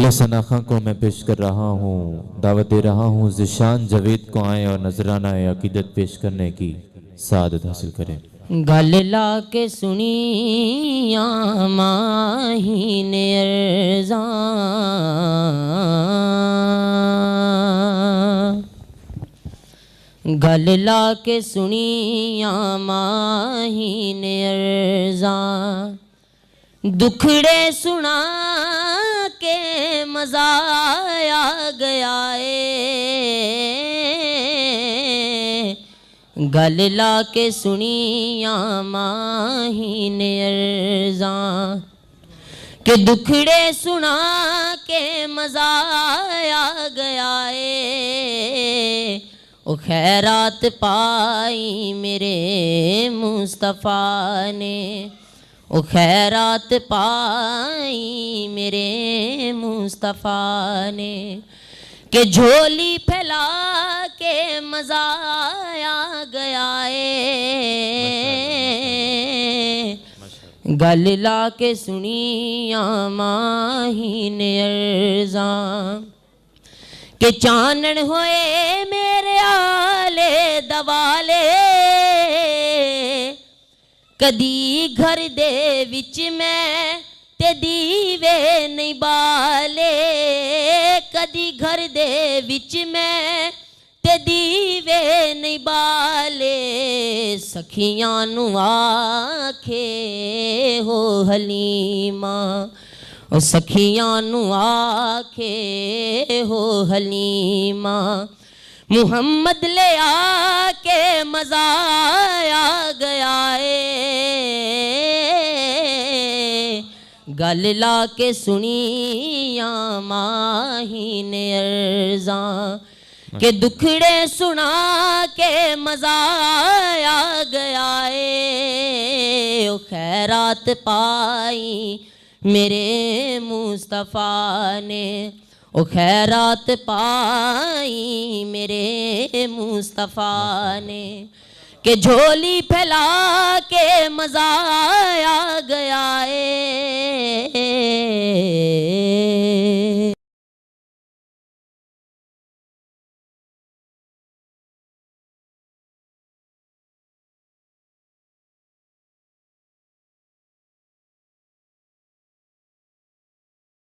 अगले सनाखा को मैं पेश कर रहा हूँ, दावत दे रहा हूँ ज़िशान जवेद को आए और नजराना अकीदत पेश करने की सादत हासिल करें। गल ला के सुनी माही ने अर्ज़ा, गल ला के सुनी माही ने अर्ज़ा, दुखड़े सुना के मज़ा आ गया गल ला के सुनी माही ने अर्ज़ा, के दुखड़े सुना के मज़ा आ गया ओ खैरात पाई मेरे मुस्तफ़ा ने, ओ खैरात पाई मेरे मुस्तफ़ा ने, के झोली फैला के मज़ा आ गया गल ला के सुनी माही ने अर्ज़ा, के चानन होए मेरे आले दवाले, कदी घर दे विच मैं ते दीवे नहीं बाले, कदी घर दे विच मैं ते दीवे नहीं बाले, सखियां नू आखे हो हलीमा, ओ सखियां नू आखे हो हलीमा, मुहम्मद ले आके मज़ा आ गया गल ला के सुनी माही ने अर्ज़ा, के दुखड़े सुना के मज़ा आ गया ओ खैरात पाई मेरे मुस्तफ़ा ने, ओ खैरात पाई मेरे मुस्तफ़ा ने, के झोली फैला के मज़ा आ गया